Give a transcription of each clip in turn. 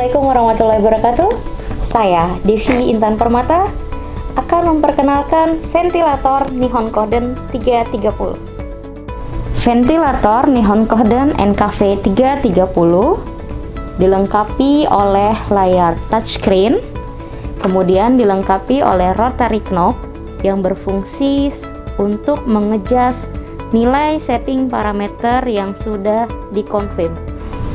Assalamualaikum warahmatullahi wabarakatuh. Saya Devi Intan Permata akan memperkenalkan ventilator Nihon Kohden 330. Ventilator Nihon Kohden NKV 330 dilengkapi oleh layar touchscreen, kemudian dilengkapi oleh rotary knob yang berfungsi untuk mengejas nilai setting parameter yang sudah dikonfirm.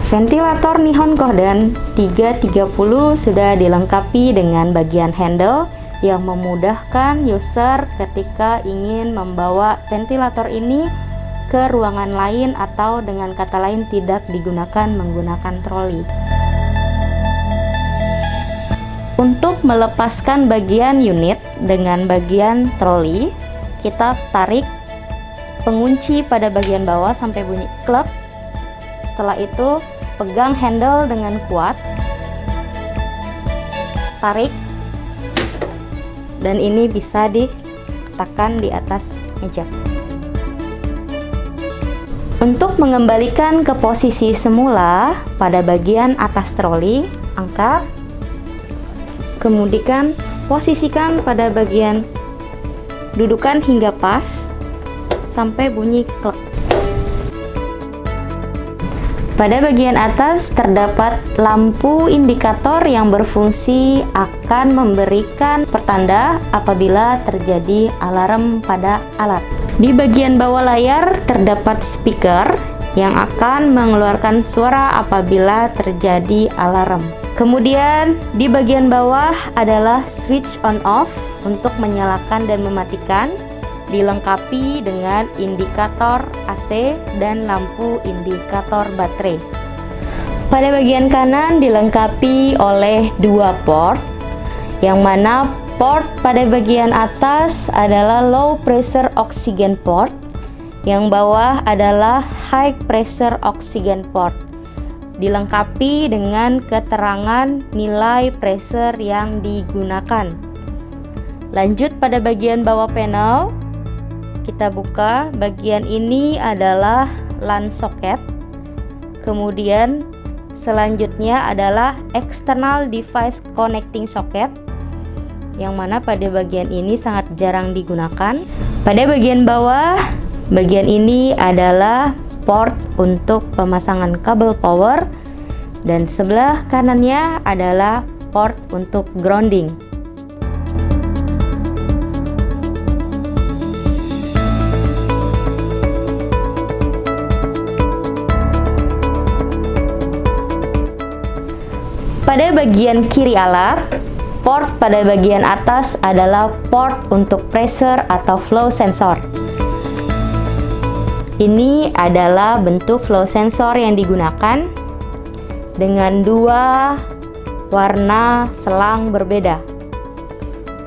Ventilator Nihon Kohden 330 sudah dilengkapi dengan bagian handle yang memudahkan user ketika ingin membawa ventilator ini ke ruangan lain atau dengan kata lain tidak digunakan menggunakan troli. Untuk melepaskan bagian unit dengan bagian troli, kita tarik pengunci pada bagian bawah sampai bunyi klek. Setelah itu pegang handle dengan kuat, tarik, dan ini bisa ditekan di atas meja. Untuk mengembalikan ke posisi semula pada bagian atas troli, angkat, kemudian posisikan pada bagian dudukan hingga pas sampai bunyi klek. Pada bagian atas terdapat lampu indikator yang berfungsi akan memberikan pertanda apabila terjadi alarm pada alat. Di bagian bawah layar terdapat speaker yang akan mengeluarkan suara apabila terjadi alarm. Kemudian di bagian bawah adalah switch on off untuk menyalakan dan mematikan, dilengkapi dengan indikator AC dan lampu indikator baterai. Pada bagian kanan dilengkapi oleh dua port, yang mana port pada bagian atas adalah low pressure oxygen port, yang bawah adalah high pressure oxygen port. Dilengkapi dengan keterangan nilai pressure yang digunakan. Lanjut pada bagian bawah panel, kita buka. Bagian ini adalah LAN socket. Kemudian selanjutnya adalah external device connecting socket, yang mana pada bagian ini sangat jarang digunakan. Pada bagian bawah, bagian ini adalah port untuk pemasangan kabel power, dan sebelah kanannya adalah port untuk grounding. Pada bagian kiri alat, port pada bagian atas adalah port untuk pressure atau flow sensor. Ini adalah bentuk flow sensor yang digunakan dengan dua warna selang berbeda.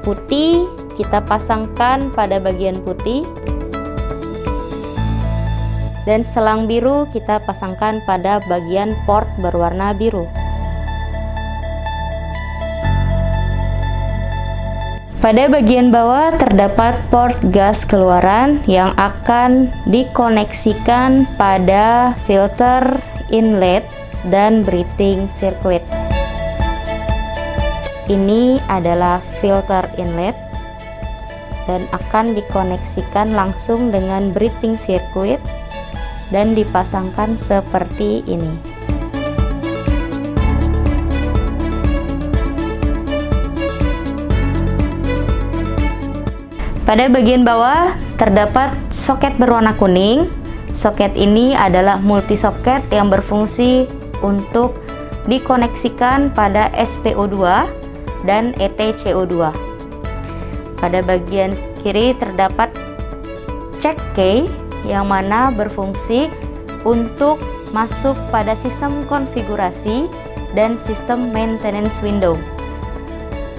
Putih kita pasangkan pada bagian putih, dan selang biru kita pasangkan pada bagian port berwarna biru. Pada bagian bawah terdapat port gas keluaran yang akan dikoneksikan pada filter inlet dan breathing circuit. Ini adalah filter inlet dan akan dikoneksikan langsung dengan breathing circuit dan dipasangkan seperti ini. Pada bagian bawah terdapat soket berwarna kuning. Soket ini adalah multi soket yang berfungsi untuk dikoneksikan pada SPO2 dan ETCO2. Pada bagian kiri terdapat check key yang mana berfungsi untuk masuk pada sistem konfigurasi dan sistem maintenance window.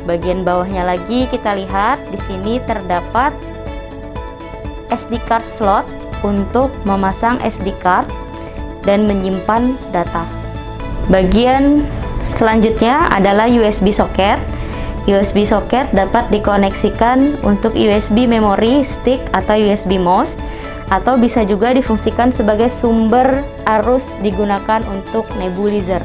Bagian bawahnya lagi kita lihat di sini terdapat SD card slot untuk memasang SD card dan menyimpan data. Bagian selanjutnya adalah USB socket. USB socket dapat dikoneksikan untuk USB memory stick atau USB mouse, atau bisa juga difungsikan sebagai sumber arus digunakan untuk nebulizer.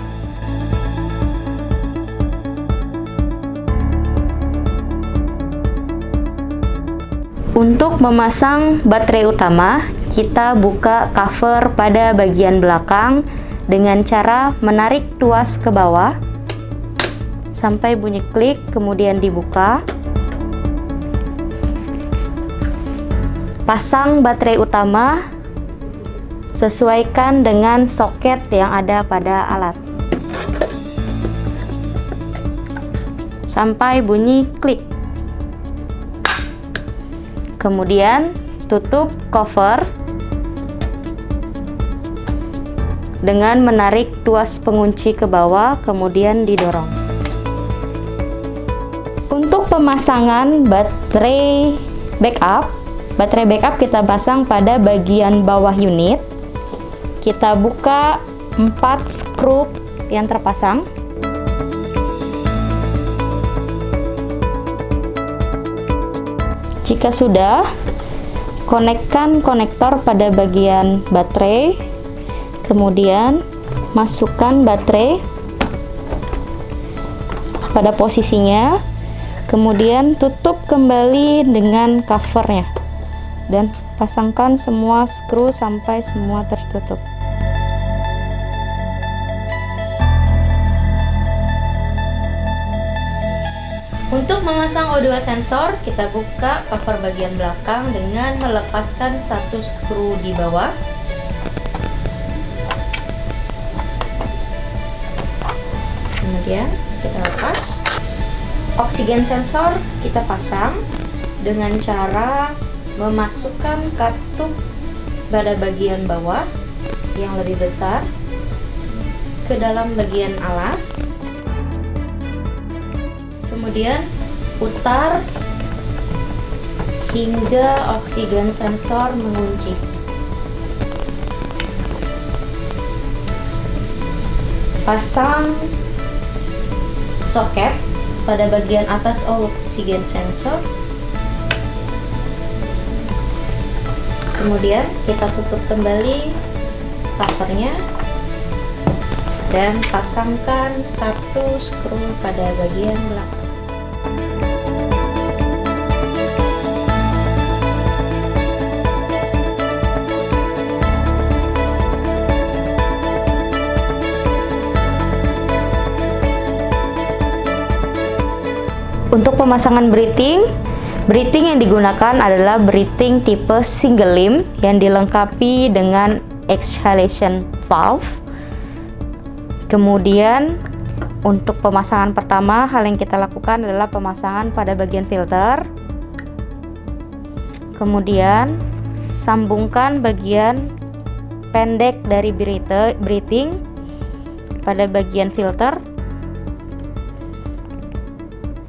Untuk memasang baterai utama, kita buka cover pada bagian belakang dengan cara menarik tuas ke bawah sampai bunyi klik, kemudian dibuka. Pasang baterai utama, sesuaikan dengan soket yang ada pada alat sampai bunyi klik. Kemudian tutup cover dengan menarik tuas pengunci ke bawah, kemudian didorong. Untuk pemasangan baterai backup kita pasang pada bagian bawah unit. Kita buka 4 skru yang terpasang. Jika sudah, konekkan konektor pada bagian baterai, kemudian masukkan baterai pada posisinya, kemudian tutup kembali dengan covernya dan pasangkan semua skru sampai semua tertutup. Untuk memasang O2 sensor, kita buka cover bagian belakang dengan melepaskan satu skru di bawah. Kemudian kita lepas. Oksigen sensor kita pasang dengan cara memasukkan katup pada bagian bawah yang lebih besar ke dalam bagian alat. Kemudian putar hingga oksigen sensor mengunci. Pasang soket pada bagian atas oksigen sensor. Kemudian kita tutup kembali covernya dan pasangkan satu skru pada bagian belakang. Untuk pemasangan breathing yang digunakan adalah breathing tipe single limb yang dilengkapi dengan exhalation valve. Kemudian untuk pemasangan pertama, hal yang kita lakukan adalah pemasangan pada bagian filter. Kemudian sambungkan bagian pendek dari breathing pada bagian filter.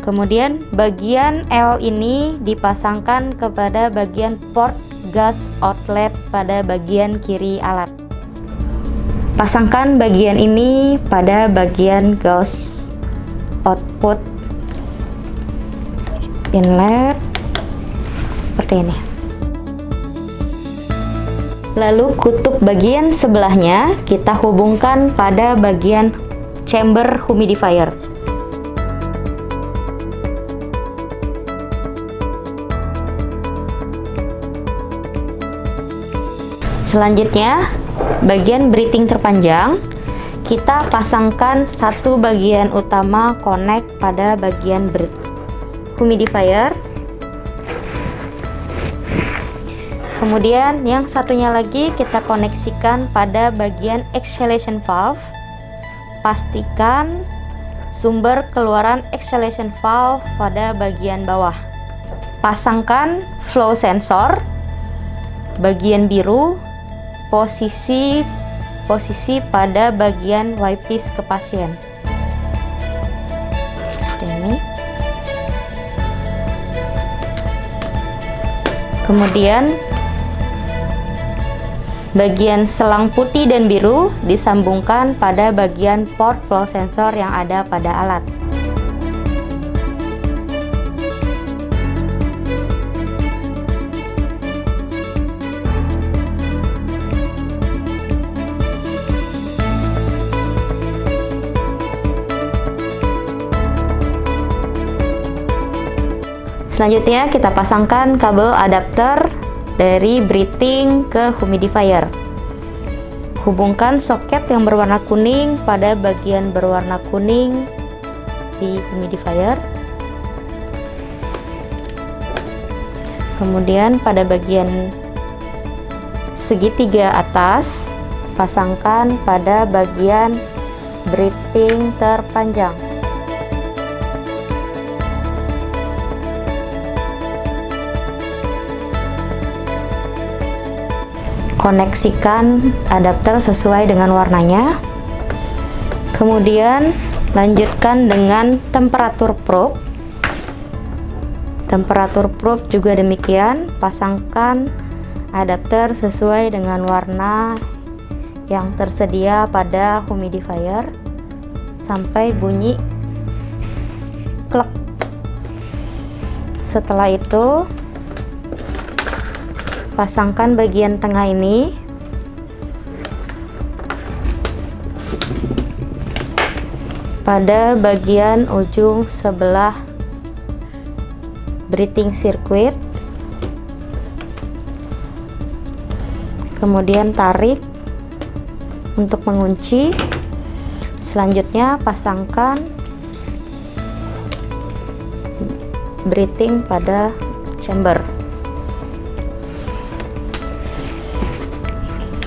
Kemudian bagian L ini dipasangkan kepada bagian port gas outlet pada bagian kiri alat. Pasangkan bagian ini pada bagian gas output inlet seperti ini. Lalu kutub bagian sebelahnya kita hubungkan pada bagian chamber humidifier. Selanjutnya, bagian breathing terpanjang kita pasangkan satu bagian utama connect pada bagian humidifier. Kemudian yang satunya lagi kita koneksikan pada bagian exhalation valve. Pastikan sumber keluaran exhalation valve pada bagian bawah. Pasangkan flow sensor bagian biru, posisi pada bagian eyepiece ke pasien. Seperti ini. Kemudian bagian selang putih dan biru disambungkan pada bagian port flow sensor yang ada pada alat. Selanjutnya kita pasangkan kabel adapter dari breathing ke humidifier. Hubungkan soket yang berwarna kuning pada bagian berwarna kuning di humidifier. Kemudian pada bagian segitiga atas pasangkan pada bagian breathing terpanjang. Koneksikan adapter sesuai dengan warnanya. Kemudian lanjutkan dengan temperatur probe. Temperatur probe juga demikian, pasangkan adapter sesuai dengan warna yang tersedia pada humidifier sampai bunyi klek. Setelah itu pasangkan bagian tengah ini pada bagian ujung sebelah breathing circuit. Kemudian tarik untuk mengunci. Selanjutnya pasangkan breathing pada chamber.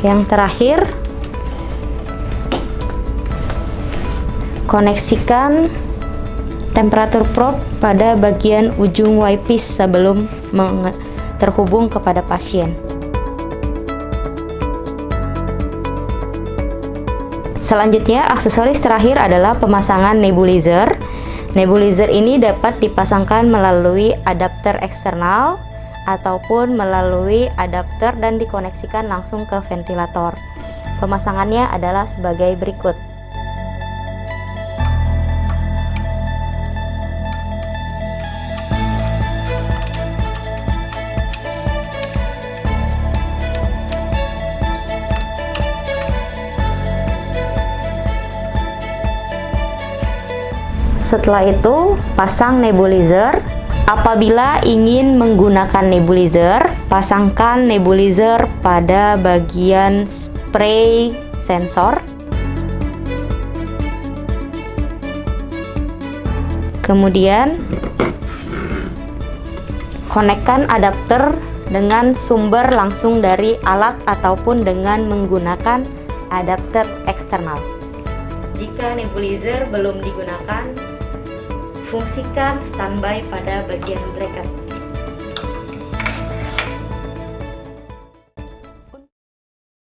Yang terakhir, koneksikan temperatur probe pada bagian ujung eyepiece sebelum terhubung kepada pasien. Selanjutnya, aksesoris terakhir adalah pemasangan nebulizer. Nebulizer ini dapat dipasangkan melalui adapter eksternal ataupun melalui adapter dan dikoneksikan langsung ke ventilator. Pemasangannya adalah sebagai berikut. Setelah itu, pasang nebulizer. Apabila ingin menggunakan nebulizer, pasangkan nebulizer pada bagian spray sensor. Kemudian, konekkan adapter dengan sumber langsung dari alat ataupun dengan menggunakan adapter eksternal. Jika nebulizer belum digunakan, fungsikan standby pada bagian bracket.